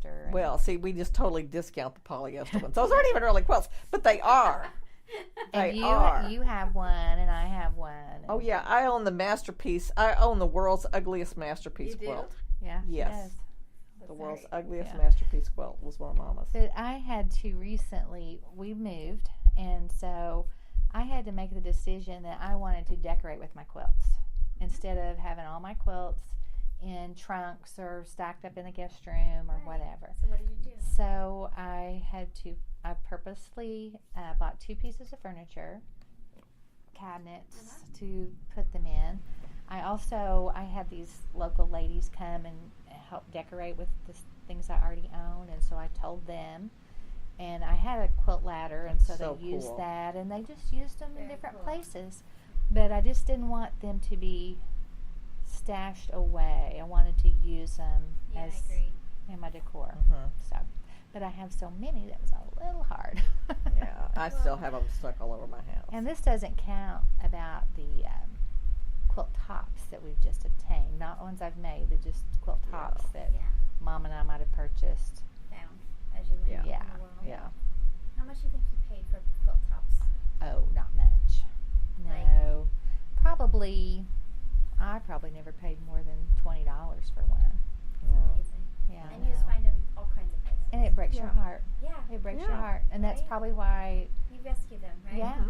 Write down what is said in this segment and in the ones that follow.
polyester. Well, see, we just totally discount the polyester ones. Those aren't even really quilts, but they are. You have one, and I have one. Oh, yeah. I own the masterpiece. I own the world's ugliest masterpiece quilt. Yeah. Yes. The world's ugliest masterpiece quilt was one of Mama's. But I had to recently, we moved, and so I had to make the decision that I wanted to decorate with my quilts instead of having all my quilts in trunks or stacked up in the guest room or whatever. So what did you do? So I purposely bought 2 pieces of furniture, cabinets to put them in. I had these local ladies come and help decorate with the things I already own, and so I told them. And I had a quilt ladder, and so they used that, and they just used them in different places. But I just didn't want them to be stashed away. I wanted to use them as in my decor. So, but I have so many that was a little hard. Yeah, I still have them stuck all over my house. And this doesn't count about the quilt tops that we've just obtained. Not ones I've made, but just quilt tops that Mom and I might have purchased. Found as you went in the world. Yeah. How much do you think you paid for quilt tops? Oh, not much. No. Probably, I probably never paid more than $20 for one. Amazing. Yeah. And you just find them all kinds of places. And it breaks your heart. Yeah. It breaks your heart. And that's probably why. You rescue them, right? Yeah.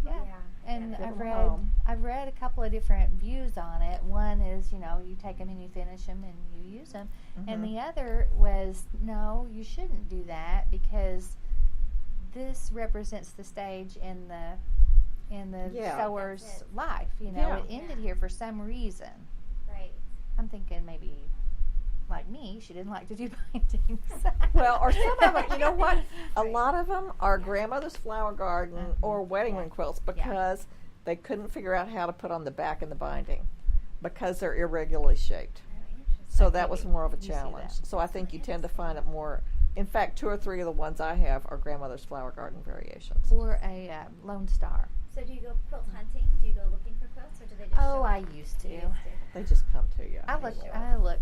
Yeah. And Yeah. I've read a couple of different views on it. One is, you take them and you finish them and you use them. And the other was, no, you shouldn't do that because this represents the stage in the sewer's life. It ended here for some reason. Right. I'm thinking maybe, like me, she didn't like to do bindings. Well, or some of them, you know what? A lot of them are grandmother's flower garden or wedding ring quilts because they couldn't figure out how to put on the back and the binding because they're irregularly shaped. So that was more of a challenge. So I think you tend to find it more. In fact, 2 or 3 of the ones I have are grandmother's flower garden variations. Or a Lone Star. So do you go quilt hunting? Do you go looking for quilts, or do they just show I up? used to. They just come to you. I look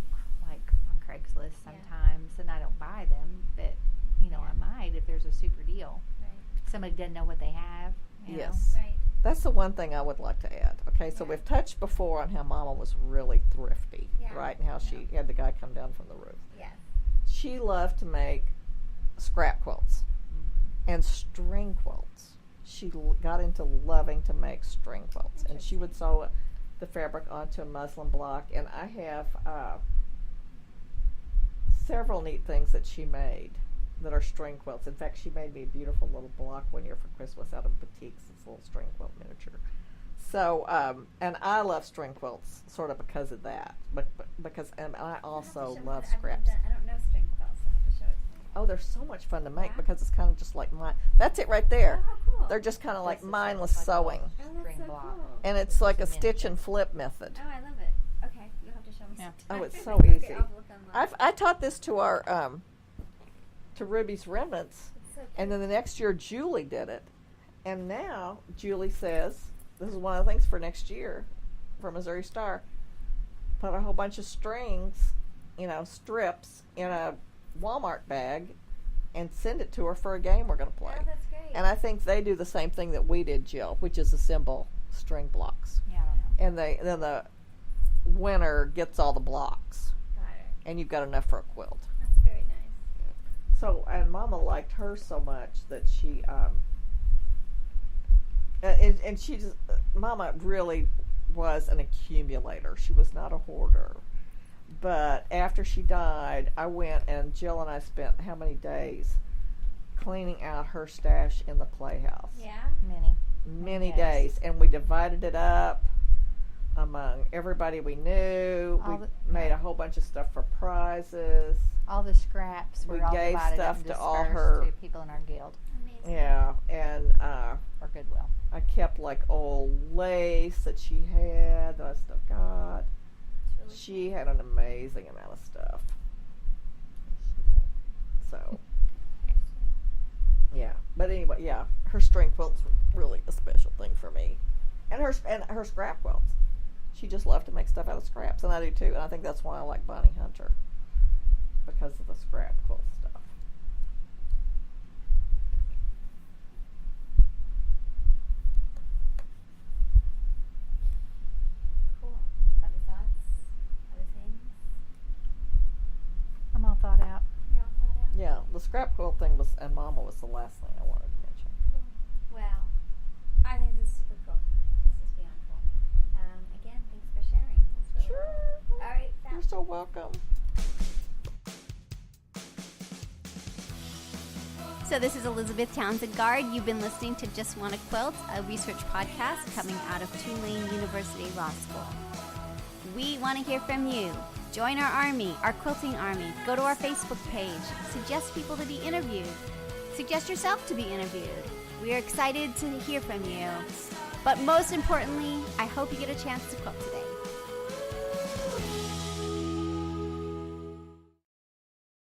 like on Craigslist sometimes, and I don't buy them, but I might if there's a super deal. Right. Somebody doesn't know what they have. You know? Right. That's the one thing I would like to add. Okay, so we've touched before on how Mama was really thrifty, right? And how she had the guy come down from the roof. Yes. She loved to make scrap quilts and string quilts. She got into loving to make string quilts, and she would sew the fabric onto a muslin block. And I have several neat things that she made that are string quilts. In fact, she made me a beautiful little block one year for Christmas out of Batiks, this little string quilt miniature. So, and I love string quilts sort of because of that, and I also love scraps. I don't know string quilts. I have to show it to me. Oh, they're so much fun to make because it's kind of just like that's it right there. Oh, how cool. They're just kind of like mindless sewing. Oh, that's so cool. And it's like a stitch and flip method. Oh, I love it. Okay, you'll have to show me sometime. Oh, it's so Okay, easy. I'll look online. I taught this to our to Ruby's Remnants, So and then the next year Julie did it, and now Julie says this is one of the things for next year for Missouri Star. Put a whole bunch of strings, strips in a Walmart bag, and send it to her for a game we're going to play. Oh, that's great. And I think they do the same thing that we did, Jill, which is assemble string blocks. Yeah, I don't know. And then the winner gets all the blocks, Got it. and you've got enough for a quilt. That's very nice. So, and Mama liked her so much that she, and she just, Mama really was an accumulator. She was not a hoarder. But after she died, I went and Jill and I spent how many days cleaning out her stash in the playhouse? Yeah. Many days. And we divided it up among everybody we knew. We made a whole bunch of stuff for prizes. All the scraps were all gave divided stuff up and to all dispersed her to people in our guild Amazing. Yeah, and or Goodwill. I kept like old lace that she had that I still got. Really She had an amazing amount of stuff. So, yeah. But anyway, yeah, her string quilts were really a special thing for me. And her scrap quilts. She just loved to make stuff out of scraps, and I do too. And I think that's why I like Bonnie Hunter, because of the scraps. scrap quilt stuff. Cool. Other thoughts? Other things? I'm all thought out. You're all thought out? Yeah, the scrap quilt thing was, and Mama was the last thing I wanted to mention. Cool. Well, I think this is super cool. This is beyond cool. Again, thanks for sharing. That's really cool. All right, You're so welcome. So this is Elizabeth Townsend Guard. You've been listening to Just Wanna Quilt, a research podcast coming out of Tulane University Law School. We want to hear from you. Join our army, our quilting army. Go to our Facebook page. Suggest people to be interviewed. Suggest yourself to be interviewed. We are excited to hear from you. But most importantly, I hope you get a chance to quilt today.